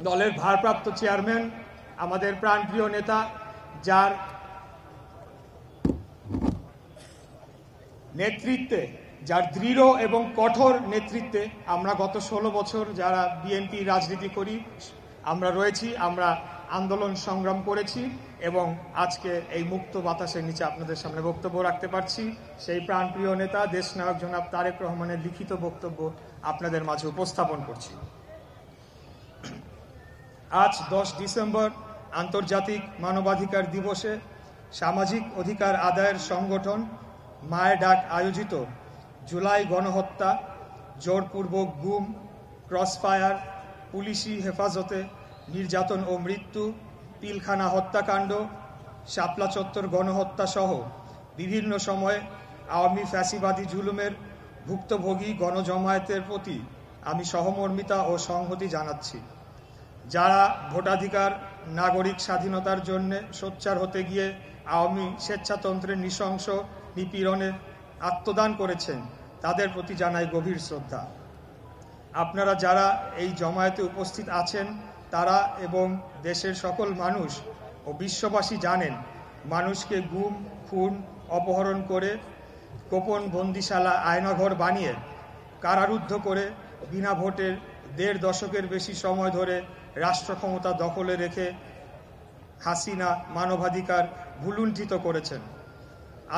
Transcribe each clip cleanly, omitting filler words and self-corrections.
দলের ভারপ্রাপ্ত চেয়ারম্যান, আমাদের প্রাণপ্রিয় নেতা, যার নেতৃত্বে, যার দৃঢ় এবং কঠোর নেতৃত্বে আমরা গত 16 বছর যারা বিএনপি রাজনীতি করি আমরা রয়েছি, আমরা আন্দোলন সংগ্রাম করেছি এবং আজকে এই মুক্ত বাতাসের নিচে আপনাদের সামনে বক্তব্য রাখতে পারছি। সেই প্রাণপ্রিয় নেতা দেশনায়ক জনাব তারেক রহমানের লিখিত বক্তব্য আপনাদের মাঝে উপস্থাপন করছি। আজ 10 ডিসেম্বর আন্তর্জাতিক মানবাধিকার দিবসে সামাজিক অধিকার আদায়ের সংগঠন মায়ের ডাক আয়োজিত জুলাই গণহত্যা, জোরপূর্বক গুম, ক্রসফায়ার, পুলিশি হেফাজতে নির্যাতন ও মৃত্যু, পিলখানা হত্যাকাণ্ড, শাপলা চত্বর গণহত্যা সহ বিভিন্ন সময়ে আওয়ামী ফ্যাসিবাদী জুলুমের ভুক্তভোগী গণজমায়েতের প্রতি আমি সহমর্মিতা ও সংহতি জানাচ্ছি। যারা ভোটাধিকার, নাগরিক স্বাধীনতার জন্য সোচ্চার হতে গিয়ে আওয়ামী স্বেচ্ছাতন্ত্রের নৃশংস নিপীড়নে আত্মদান করেছেন, তাদের প্রতি জানাই গভীর শ্রদ্ধা। আপনারা যারা এই জমায়েতে উপস্থিত আছেন তারা এবং দেশের সকল মানুষ ও বিশ্ববাসী জানেন, মানুষকে গুম, খুন, অপহরণ করে গোপন বন্দিশালা, আয়নাঘর বানিয়ে কারারুদ্ধ করে বিনা ভোটের 1.5 দশকের বেশি সময় ধরে রাষ্ট্র ক্ষমতা দখলে রেখে হাসিনা মানবাধিকার ভুলুণ্ঠিত করেছেন।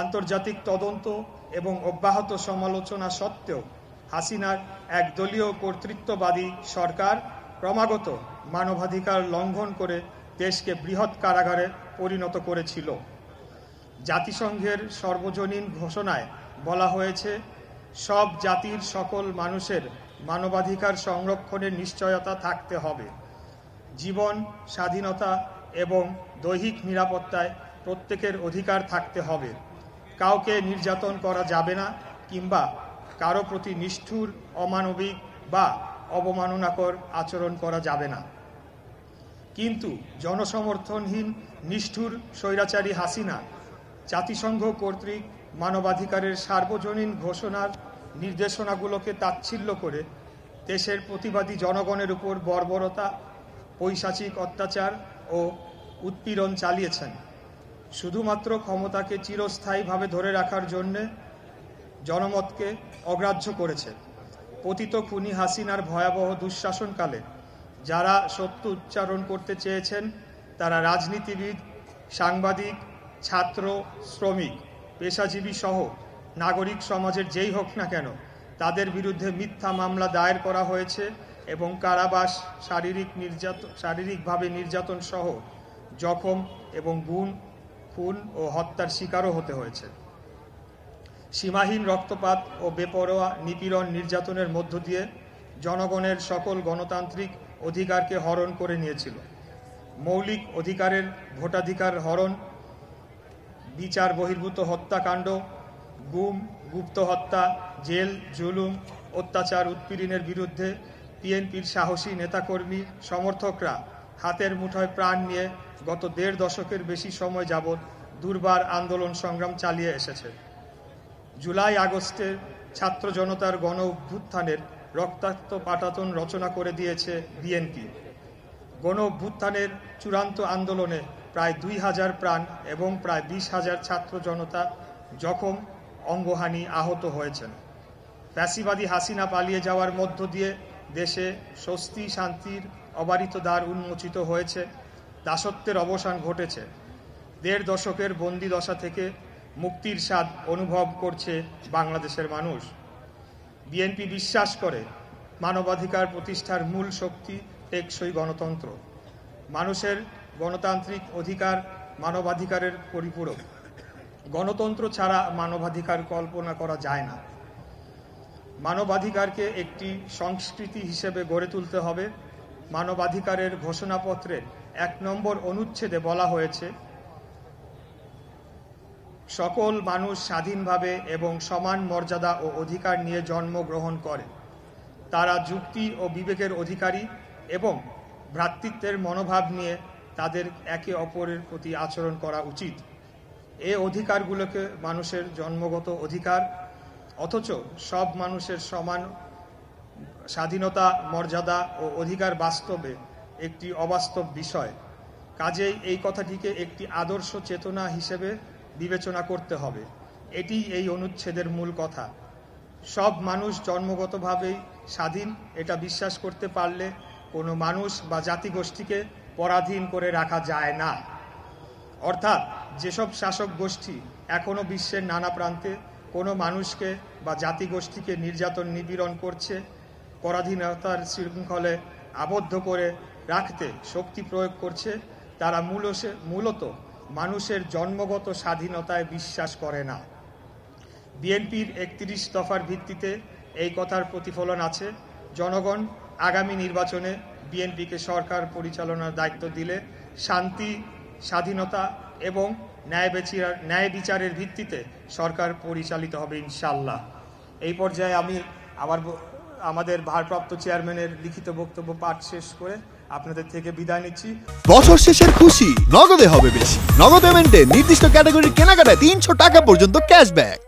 আন্তর্জাতিক তদন্ত এবং অব্যাহত সমালোচনা সত্ত্বেও হাসিনার একদলীয় কর্তৃত্ববাদী সরকার ক্রমাগত মানবাধিকার লঙ্ঘন করে দেশকে বৃহৎ কারাগারে পরিণত করেছিল। জাতিসংঘের সর্বজনীন ঘোষণায় বলা হয়েছে, সব জাতির সকল মানুষের মানবাধিকার সংরক্ষণের নিশ্চয়তা থাকতে হবে। জীবন, স্বাধীনতা এবং দৈহিক নিরাপত্তায় প্রত্যেকের অধিকার থাকতে হবে। কাউকে নির্যাতন করা যাবে না কিংবা কারো প্রতি নিষ্ঠুর, অমানবিক বা অবমাননাকর আচরণ করা যাবে না। কিন্তু জনসমর্থনহীন নিষ্ঠুর স্বৈরাচারী হাসিনা জাতিসংঘ কর্তৃক মানবাধিকারের সার্বজনীন ঘোষণার নির্দেশনাগুলোকে তাচ্ছিল্য করে দেশের প্রতিবাদী জনগণের উপর বর্বরতা, পৈশাচিক অত্যাচার ও উৎপীড়ন চালিয়েছেন। শুধুমাত্র ক্ষমতাকে চিরস্থায়ীভাবে ধরে রাখার জন্যে জনমতকে অগ্রাহ্য করেছে। পতিত খুনি হাসিনার ভয়াবহ দুঃশাসনকালে যারা সত্য উচ্চারণ করতে চেয়েছেন তারা রাজনীতিবিদ, সাংবাদিক, ছাত্র, শ্রমিক, পেশাজীবী সহ নাগরিক সমাজের যেই হোক না কেন তাদের বিরুদ্ধে মিথ্যা মামলা দায়ের করা হয়েছে এবং কারাবাস, শারীরিকভাবে নির্যাতন সহ জখম এবং গুম, খুন ও হত্যার শিকারও হতে হয়েছে। সীমাহীন রক্তপাত ও বেপরোয়া নিপীড়ন নির্যাতনের মধ্য দিয়ে জনগণের সকল গণতান্ত্রিক অধিকারকে হরণ করে নিয়েছিল। মৌলিক অধিকারের ভোটাধিকার হরণ, বিচার বহির্ভূত হত্যাকাণ্ড, গুম, গুপ্ত হত্যা, জেল, জুলুম, অত্যাচার, উৎপীড়নের বিরুদ্ধে বিএনপির সাহসী নেতাকর্মী, সমর্থকরা হাতের মুঠোয় প্রাণ নিয়ে গত 1.5 দশকের বেশি সময় যাবৎ দুর্বার আন্দোলন সংগ্রাম চালিয়ে এসেছে। জুলাই আগস্টের ছাত্র জনতার গণ অভ্যুত্থানের রক্তাক্ত পাটাতন রচনা করে দিয়েছে বিএনপি। গণ অভ্যুত্থানের চূড়ান্ত আন্দোলনে প্রায় 2000 প্রাণ এবং প্রায় 20,000 ছাত্র জনতা জখম, অঙ্গহানি, আহত হয়েছেন। ফ্যাসিবাদী হাসিনা পালিয়ে যাওয়ার মধ্য দিয়ে দেশে স্বস্তি, শান্তির অবারিত দ্বার উন্মোচিত হয়েছে, দাসত্বের অবসান ঘটেছে। 1.5 দশকের বন্দি দশা থেকে মুক্তির স্বাদ অনুভব করছে বাংলাদেশের মানুষ। বিএনপি বিশ্বাস করে মানবাধিকার প্রতিষ্ঠার মূল শক্তি টেকসই গণতন্ত্র। মানুষের গণতান্ত্রিক অধিকার মানবাধিকারের পরিপূরক। গণতন্ত্র ছাড়া মানবাধিকার কল্পনা করা যায় না। মানবাধিকারকে একটি সংস্কৃতি হিসেবে গড়ে তুলতে হবে। মানবাধিকারের ঘোষণাপত্রের 1 নম্বর অনুচ্ছেদে বলা হয়েছে, সকল মানুষ স্বাধীনভাবে এবং সমান মর্যাদা ও অধিকার নিয়ে জন্মগ্রহণ করে। তারা যুক্তি ও বিবেকের অধিকারী এবং ভ্রাতৃত্বের মনোভাব নিয়ে তাদের একে অপরের প্রতি আচরণ করা উচিত। এই অধিকারগুলোকে মানুষের জন্মগত অধিকার, অথচ সব মানুষের সমান স্বাধীনতা, মর্যাদা ও অধিকার বাস্তবে একটি অবাস্তব বিষয়। কাজেই এই কথাটিকে একটি আদর্শ চেতনা হিসেবে বিবেচনা করতে হবে। এটি এই অনুচ্ছেদের মূল কথা। সব মানুষ জন্মগতভাবেই স্বাধীন, এটা বিশ্বাস করতে পারলে কোনো মানুষ বা জাতিগোষ্ঠীকে পরাধীন করে রাখা যায় না। অর্থাৎ যেসব শাসক গোষ্ঠী এখনও বিশ্বের নানা প্রান্তে কোনো মানুষকে বা জাতিগোষ্ঠীকে নির্যাতন নিপীড়ন করছে, পরাধীনতার শৃঙ্খলে আবদ্ধ করে রাখতে শক্তি প্রয়োগ করছে, তারা মূলত মানুষের জন্মগত স্বাধীনতায় বিশ্বাস করে না। বিএনপির 31 দফার ভিত্তিতে এই কথার প্রতিফলন আছে। জনগণ আগামী নির্বাচনে বিএনপিকে সরকার পরিচালনার দায়িত্ব দিলে শান্তি, স্বাধীনতা এবং ন্যায় বিচারের ভিত্তিতে সরকার পরিচালিত হবে ইনশাআল্লাহ। এই পর্যায়ে আমি আমাদের ভারপ্রাপ্ত চেয়ারম্যানের লিখিত বক্তব্য পাঠ শেষ করে আপনাদের থেকে বিদায় নিচ্ছি। বছর শেষের খুশি নগদে হবে বেশি। নগদ পেমেন্টে নির্দিষ্ট ক্যাটাগরির কেনাকাটায় 300 টাকা পর্যন্ত ক্যাশব্যাক।